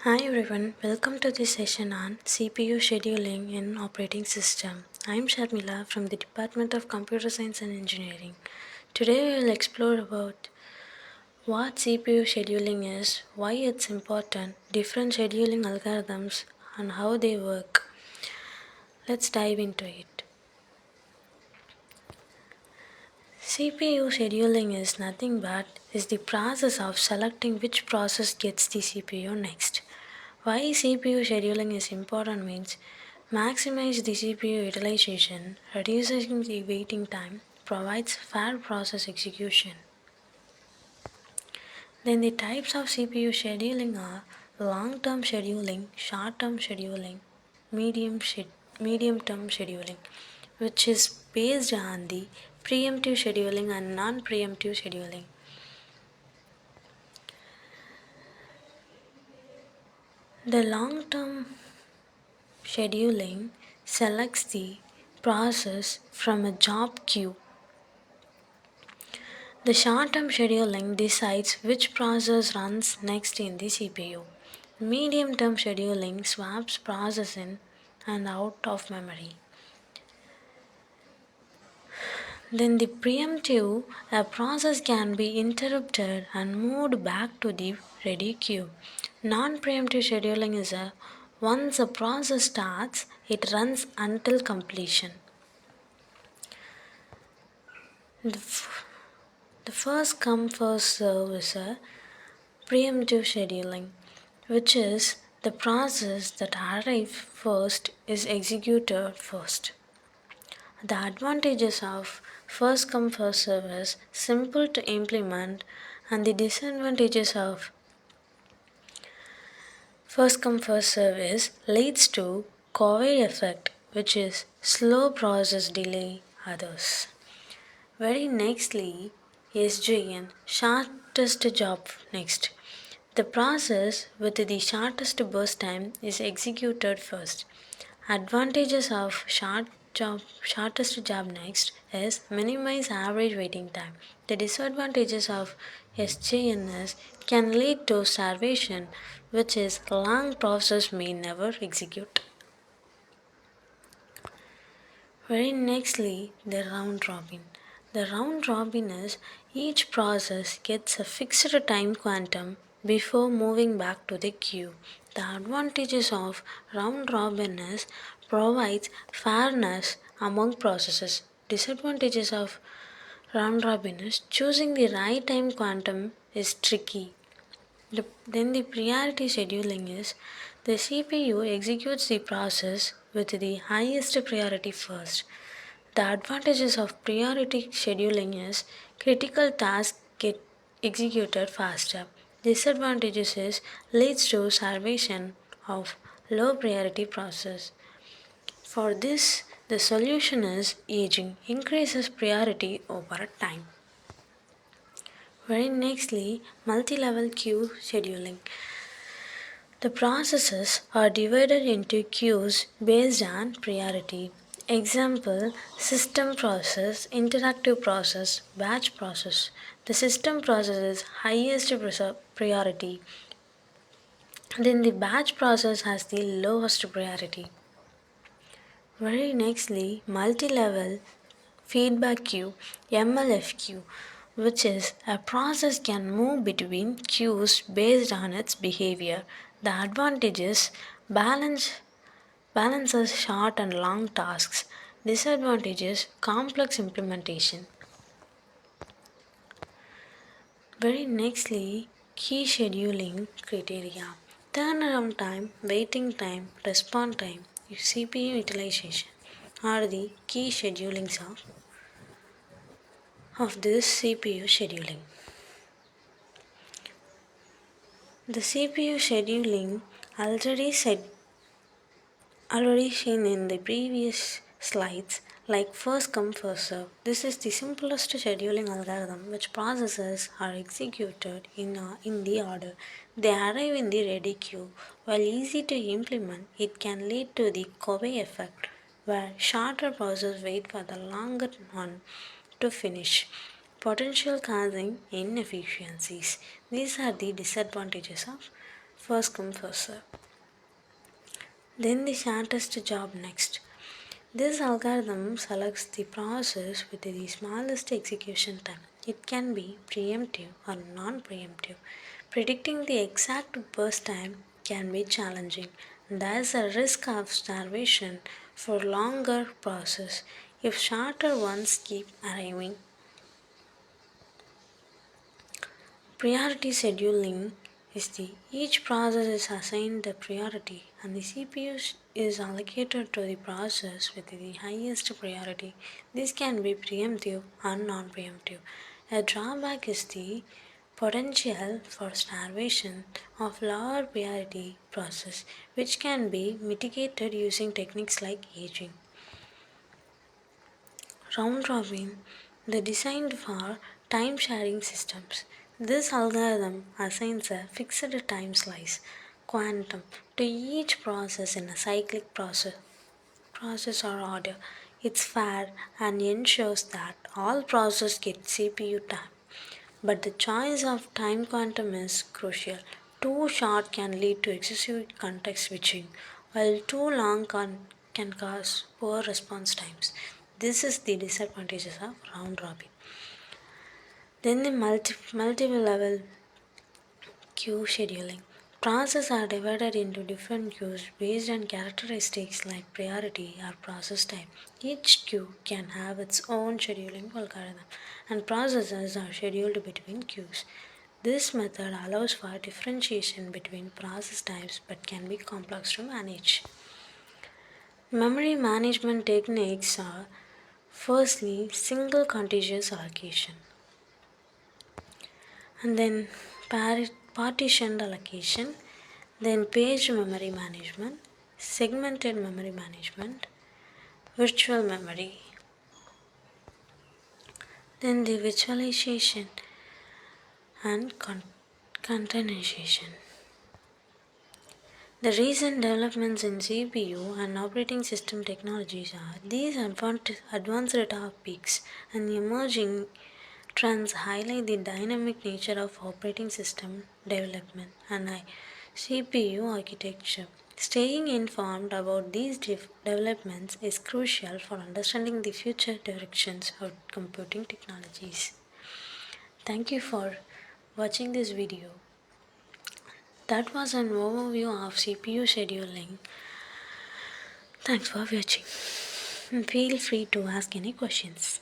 Hi everyone, welcome to this session on CPU scheduling in operating system. I'm Sharmila from the Department of Computer Science and Engineering. Today we will explore about what CPU scheduling is, why it's important, different scheduling algorithms and how they work. Let's dive into it. CPU scheduling is nothing but is the process of selecting which process gets the CPU next. Why CPU scheduling is important means maximize the CPU utilization, reducing the waiting time, provides fair process execution. Then the types of CPU scheduling are long-term scheduling, short-term scheduling, medium-term scheduling, which is based on the preemptive scheduling and non-preemptive scheduling. The long-term scheduling selects the process from a job queue. The short-term scheduling decides which process runs next in the CPU. Medium-term scheduling swaps process in and out of memory. Then the preemptive, a process can be interrupted and moved back to the ready queue. Non-preemptive scheduling is a once a process starts, it runs until completion. The, the first come first serve is a preemptive scheduling, which is the process that arrives first is executed first. The advantages of first come first serve is simple to implement, and the disadvantages of first come first serve is leads to Covey effect, which is slow process delay others. Very nextly, SJN shortest job next. The process with the shortest burst time is executed first. Advantages of shortest job next is minimize average waiting time. The disadvantages of SJNS can lead to starvation, which is long process may never execute. Very nextly, the round robin. The round robin is each process gets a fixed time quantum before moving back to the queue. The advantages of round robin is provides fairness among processes. Disadvantages of round robin is choosing the right time quantum is tricky. Then the priority scheduling is the CPU executes the process with the highest priority first. The advantages of priority scheduling is critical tasks get executed faster. Disadvantages is leads to starvation of low priority process. For this, the solution is aging increases priority over time. Very nextly, multi-level queue scheduling. The processes are divided into queues based on priority. Example, system process, interactive process, batch process. The system process is highest priority. Then the batch process has the lowest priority. Very nextly, multi-level feedback queue, MLFQ, which is a process can move between queues based on its behavior. The advantages balances short and long tasks. Disadvantages complex implementation. Very nextly, key scheduling criteria. Turnaround time, waiting time, response time, CPU utilization are the key schedulings of this CPU scheduling. The CPU scheduling already seen in the previous slides like first come first serve. This is the simplest scheduling algorithm which processes are executed in the order. They arrive in the ready queue. While easy to implement, it can lead to the Covey effect where shorter processes wait for the longer one to finish, potential causing inefficiencies. These are the disadvantages of first come first serve. Then the shortest job next. This algorithm selects the process with the smallest execution time. It can be preemptive or non preemptive. Predicting the exact burst time can be challenging. There's a risk of starvation for longer process if shorter ones keep arriving. Priority scheduling is the each process is assigned the priority and the CPU is allocated to the process with the highest priority. This can be preemptive or non-preemptive. A drawback is the potential for starvation of lower priority process, which can be mitigated using techniques like aging. Round robin, the designed for time sharing systems. This algorithm assigns a fixed time slice quantum to each process in a cyclic process or order. It's fair and ensures that all processes get CPU time. But the choice of time quantum is crucial. Too short can lead to excessive context switching, while too long can cause poor response times. This is the disadvantages of round robin. Then the multiple level queue scheduling. Processes are divided into different queues based on characteristics like priority or process type. Each queue can have its own scheduling algorithm, and processes are scheduled between queues. This method allows for differentiation between process types but can be complex to manage. Memory management techniques are firstly single contiguous allocation and then partitioned allocation, then page memory management, segmented memory management, virtual memory, then the visualization and containerization. The recent developments in CPU and operating system technologies are these advanced topics and emerging trends highlight the dynamic nature of operating system development and CPU architecture. Staying informed about these developments is crucial for understanding the future directions of computing technologies. Thank you for watching this video. That was an overview of CPU scheduling. Thanks for watching. Feel free to ask any questions.